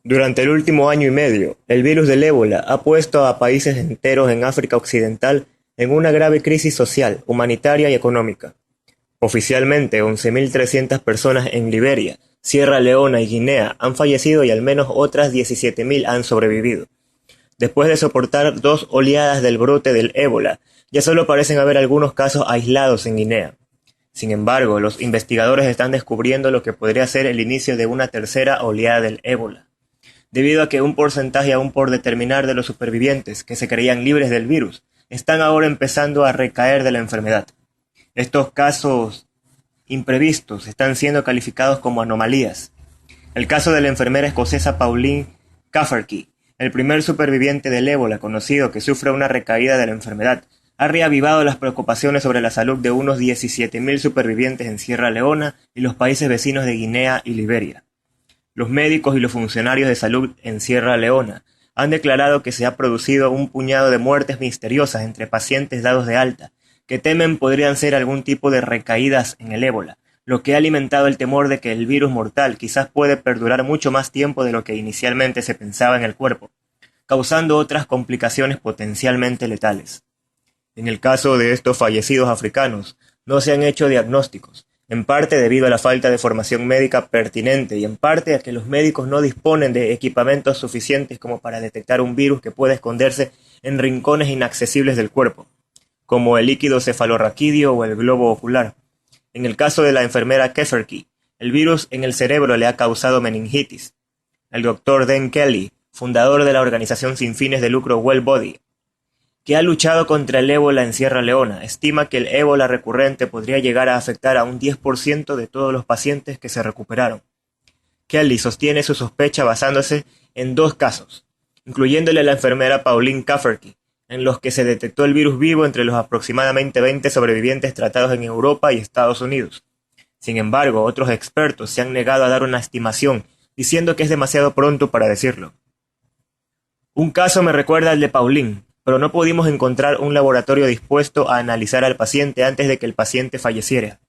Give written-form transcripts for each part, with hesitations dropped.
Durante el último año y medio, el virus del ébola ha puesto a países enteros en África Occidental en una grave crisis social, humanitaria y económica. Oficialmente, 11.300 personas en Liberia, Sierra Leona y Guinea han fallecido y al menos otras 17.000 han sobrevivido. Después de soportar dos oleadas del brote del ébola, ya solo parecen haber algunos casos aislados en Guinea. Sin embargo, los investigadores están descubriendo lo que podría ser el inicio de una tercera oleada del ébola, debido a que un porcentaje aún por determinar de los supervivientes, que se creían libres del virus, están ahora empezando a recaer de la enfermedad. Estos casos imprevistos están siendo calificados como anomalías. El caso de la enfermera escocesa Pauline Cafferty, el primer superviviente del ébola conocido que sufre una recaída de la enfermedad, ha reavivado las preocupaciones sobre la salud de unos 17.000 supervivientes en Sierra Leona y los países vecinos de Guinea y Liberia. Los médicos y los funcionarios de salud en Sierra Leona han declarado que se ha producido un puñado de muertes misteriosas entre pacientes dados de alta, que temen podrían ser algún tipo de recaídas en el ébola, lo que ha alimentado el temor de que el virus mortal quizás puede perdurar mucho más tiempo de lo que inicialmente se pensaba en el cuerpo, causando otras complicaciones potencialmente letales. En el caso de estos fallecidos africanos, no se han hecho diagnósticos, en parte debido a la falta de formación médica pertinente y en parte a que los médicos no disponen de equipamientos suficientes como para detectar un virus que puede esconderse en rincones inaccesibles del cuerpo, como el líquido cefalorraquídeo o el globo ocular. En el caso de la enfermera Keferke, el virus en el cerebro le ha causado meningitis. El doctor Dan Kelly, fundador de la organización sin fines de lucro Well Body, que ha luchado contra el ébola en Sierra Leona, estima que el ébola recurrente podría llegar a afectar a un 10% de todos los pacientes que se recuperaron. Kelly sostiene su sospecha basándose en dos casos, incluyéndole a la enfermera Pauline Cafferty, en los que se detectó el virus vivo entre los aproximadamente 20 sobrevivientes tratados en Europa y Estados Unidos. Sin embargo, otros expertos se han negado a dar una estimación, diciendo que es demasiado pronto para decirlo. Un caso me recuerda al de Pauline, pero no pudimos encontrar un laboratorio dispuesto a analizar al paciente antes de que el paciente falleciera.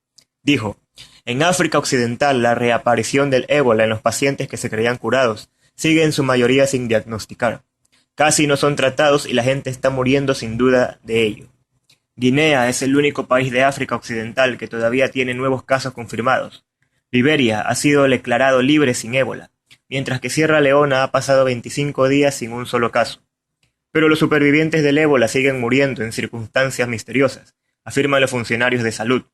Dijo, en África Occidental la reaparición del ébola en los pacientes que se creían curados sigue en su mayoría sin diagnosticar. Casi no son tratados y la gente está muriendo sin duda de ello. Guinea es el único país de África Occidental que todavía tiene nuevos casos confirmados. Liberia ha sido declarado libre sin ébola, mientras que Sierra Leona ha pasado 25 días sin un solo caso. Pero los supervivientes del ébola siguen muriendo en circunstancias misteriosas, afirman los funcionarios de salud.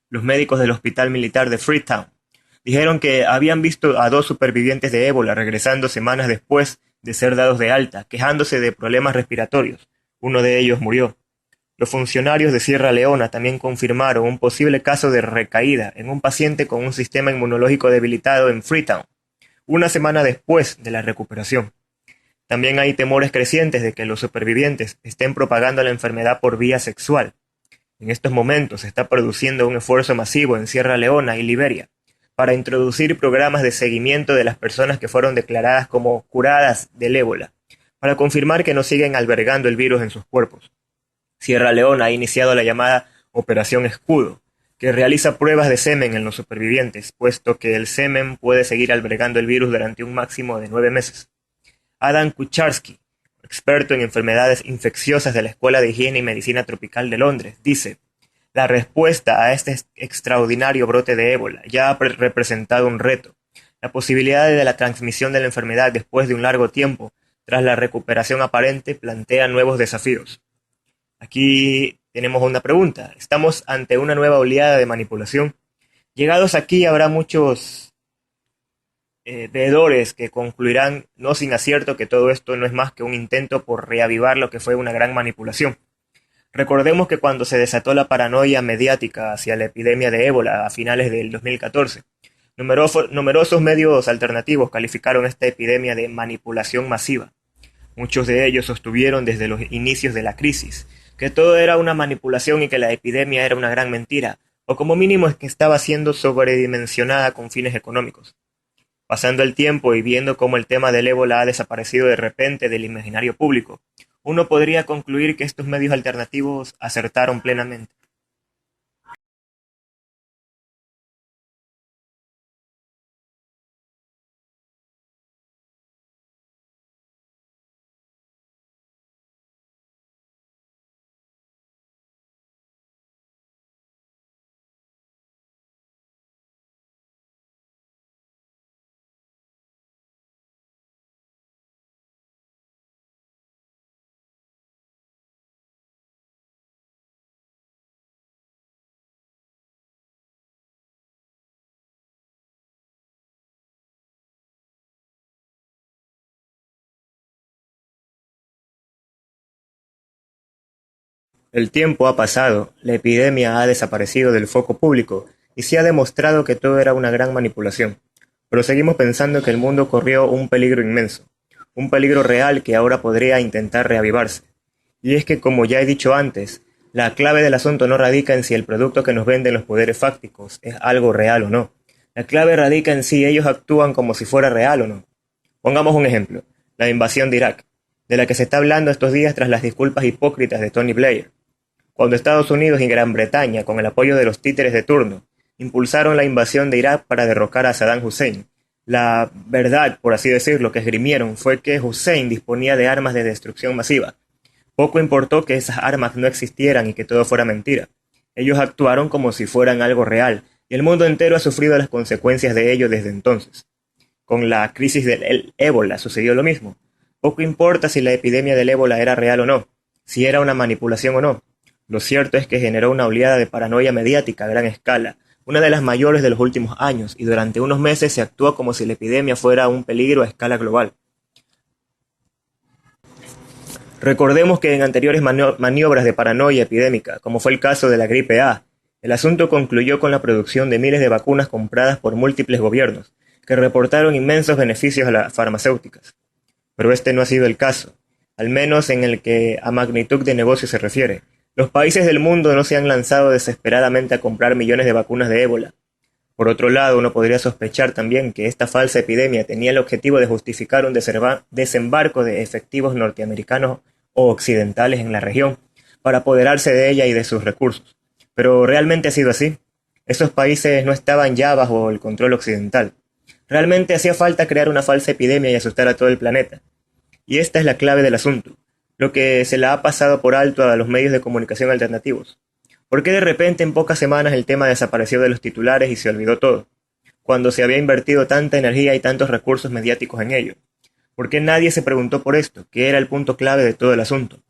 Los médicos del Hospital Militar de Freetown dijeron que habían visto a dos supervivientes de ébola regresando semanas después de ser dados de alta, quejándose de problemas respiratorios. Uno de ellos murió. Los funcionarios de Sierra Leona también confirmaron un posible caso de recaída en un paciente con un sistema inmunológico debilitado en Freetown, una semana después de la recuperación. También hay temores crecientes de que los supervivientes estén propagando la enfermedad por vía sexual. En estos momentos se está produciendo un esfuerzo masivo en Sierra Leona y Liberia para introducir programas de seguimiento de las personas que fueron declaradas como curadas del ébola, para confirmar que no siguen albergando el virus en sus cuerpos. Sierra Leona ha iniciado la llamada Operación Escudo, que realiza pruebas de semen en los supervivientes, puesto que el semen puede seguir albergando el virus durante un máximo de 9 meses. Adam Kucharski, experto en enfermedades infecciosas de la Escuela de Higiene y Medicina Tropical de Londres, dice: la respuesta a este extraordinario brote de ébola ya ha representado un reto. La posibilidad de la transmisión de la enfermedad después de un largo tiempo, tras la recuperación aparente, plantea nuevos desafíos. Aquí tenemos una pregunta. ¿Estamos ante una nueva oleada de manipulación? Llegados aquí habrá muchos veedores que concluirán, no sin acierto, que todo esto no es más que un intento por reavivar lo que fue una gran manipulación. Recordemos que cuando se desató la paranoia mediática hacia la epidemia de ébola a finales del 2014, numerosos medios alternativos calificaron esta epidemia de manipulación masiva. Muchos de ellos sostuvieron desde los inicios de la crisis que todo era una manipulación y que la epidemia era una gran mentira, o como mínimo es que estaba siendo sobredimensionada con fines económicos. Pasando el tiempo y viendo cómo el tema del ébola ha desaparecido de repente del imaginario público, uno podría concluir que estos medios alternativos acertaron plenamente. El tiempo ha pasado, la epidemia ha desaparecido del foco público y se ha demostrado que todo era una gran manipulación. Pero seguimos pensando que el mundo corrió un peligro inmenso, un peligro real que ahora podría intentar reavivarse. Y es que, como ya he dicho antes, la clave del asunto no radica en si el producto que nos venden los poderes fácticos es algo real o no. La clave radica en si ellos actúan como si fuera real o no. Pongamos un ejemplo, la invasión de Irak, de la que se está hablando estos días tras las disculpas hipócritas de Tony Blair. Cuando Estados Unidos y Gran Bretaña, con el apoyo de los títeres de turno, impulsaron la invasión de Irak para derrocar a Saddam Hussein, la verdad, por así decirlo, que esgrimieron fue que Hussein disponía de armas de destrucción masiva. Poco importó que esas armas no existieran y que todo fuera mentira. Ellos actuaron como si fueran algo real, y el mundo entero ha sufrido las consecuencias de ello desde entonces. Con la crisis del ébola sucedió lo mismo. Poco importa si la epidemia del ébola era real o no, si era una manipulación o no. Lo cierto es que generó una oleada de paranoia mediática a gran escala, una de las mayores de los últimos años, y durante unos meses se actuó como si la epidemia fuera un peligro a escala global. Recordemos que en anteriores maniobras de paranoia epidémica, como fue el caso de la gripe A, el asunto concluyó con la producción de miles de vacunas compradas por múltiples gobiernos, que reportaron inmensos beneficios a las farmacéuticas. Pero este no ha sido el caso, al menos en el que a magnitud de negocio se refiere. Los países del mundo no se han lanzado desesperadamente a comprar millones de vacunas de ébola. Por otro lado, uno podría sospechar también que esta falsa epidemia tenía el objetivo de justificar un desembarco de efectivos norteamericanos o occidentales en la región para apoderarse de ella y de sus recursos. Pero ¿realmente ha sido así? Esos países no estaban ya bajo el control occidental. Realmente hacía falta crear una falsa epidemia y asustar a todo el planeta. Y esta es la clave del asunto, lo que se la ha pasado por alto a los medios de comunicación alternativos. ¿Por qué de repente en pocas semanas el tema desapareció de los titulares y se olvidó todo, cuando se había invertido tanta energía y tantos recursos mediáticos en ello? ¿Por qué nadie se preguntó por esto, que era el punto clave de todo el asunto?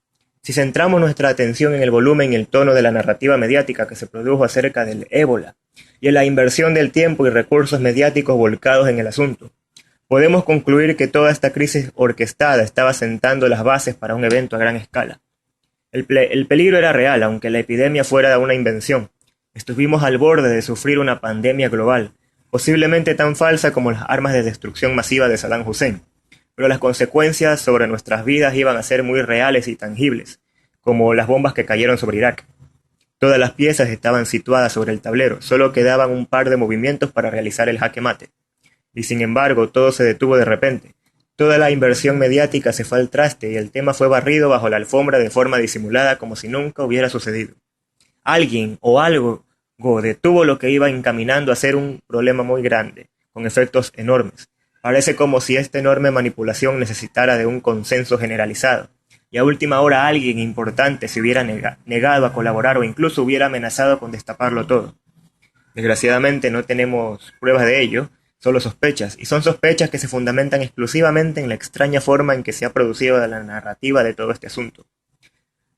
Si centramos nuestra atención en el volumen y el tono de la narrativa mediática que se produjo acerca del ébola, y en la inversión del tiempo y recursos mediáticos volcados en el asunto, podemos concluir que toda esta crisis orquestada estaba sentando las bases para un evento a gran escala. El peligro era real, aunque la epidemia fuera una invención. Estuvimos al borde de sufrir una pandemia global, posiblemente tan falsa como las armas de destrucción masiva de Saddam Hussein. Pero las consecuencias sobre nuestras vidas iban a ser muy reales y tangibles, como las bombas que cayeron sobre Irak. Todas las piezas estaban situadas sobre el tablero, solo quedaban un par de movimientos para realizar el jaque mate. Y sin embargo, todo se detuvo de repente. Toda la inversión mediática se fue al traste y el tema fue barrido bajo la alfombra de forma disimulada como si nunca hubiera sucedido. Alguien o algo detuvo lo que iba encaminando a ser un problema muy grande, con efectos enormes. Parece como si esta enorme manipulación necesitara de un consenso generalizado, y a última hora alguien importante se hubiera negado a colaborar o incluso hubiera amenazado con destaparlo todo. Desgraciadamente no tenemos pruebas de ello, solo sospechas, y son sospechas que se fundamentan exclusivamente en la extraña forma en que se ha producido la narrativa de todo este asunto.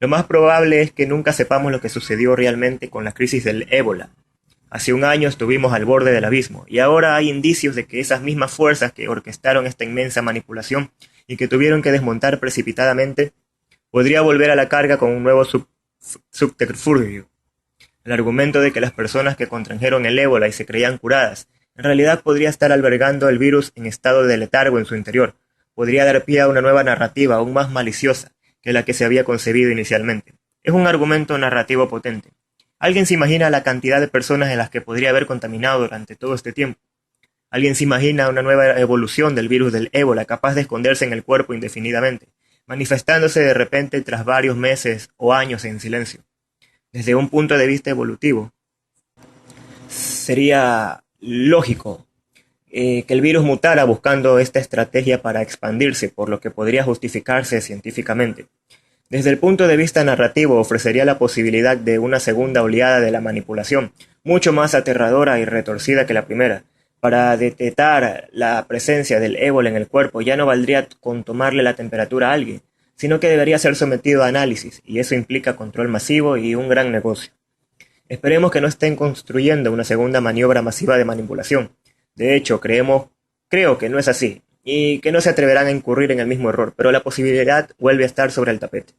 Lo más probable es que nunca sepamos lo que sucedió realmente con la crisis del ébola. Hace un año estuvimos al borde del abismo, y ahora hay indicios de que esas mismas fuerzas que orquestaron esta inmensa manipulación y que tuvieron que desmontar precipitadamente, podría volver a la carga con un nuevo subterfugio. El argumento de que las personas que contrajeron el ébola y se creían curadas, en realidad podría estar albergando el virus en estado de letargo en su interior, podría dar pie a una nueva narrativa aún más maliciosa que la que se había concebido inicialmente. Es un argumento narrativo potente. ¿Alguien se imagina la cantidad de personas en las que podría haber contaminado durante todo este tiempo? ¿Alguien se imagina una nueva evolución del virus del ébola capaz de esconderse en el cuerpo indefinidamente, manifestándose de repente tras varios meses o años en silencio? Desde un punto de vista evolutivo, sería lógico que el virus mutara buscando esta estrategia para expandirse, por lo que podría justificarse científicamente. Desde el punto de vista narrativo, ofrecería la posibilidad de una segunda oleada de la manipulación, mucho más aterradora y retorcida que la primera. Para detectar la presencia del ébola en el cuerpo ya no valdría con tomarle la temperatura a alguien, sino que debería ser sometido a análisis, y eso implica control masivo y un gran negocio. Esperemos que no estén construyendo una segunda maniobra masiva de manipulación. De hecho, creo que no es así, y que no se atreverán a incurrir en el mismo error, pero la posibilidad vuelve a estar sobre el tapete.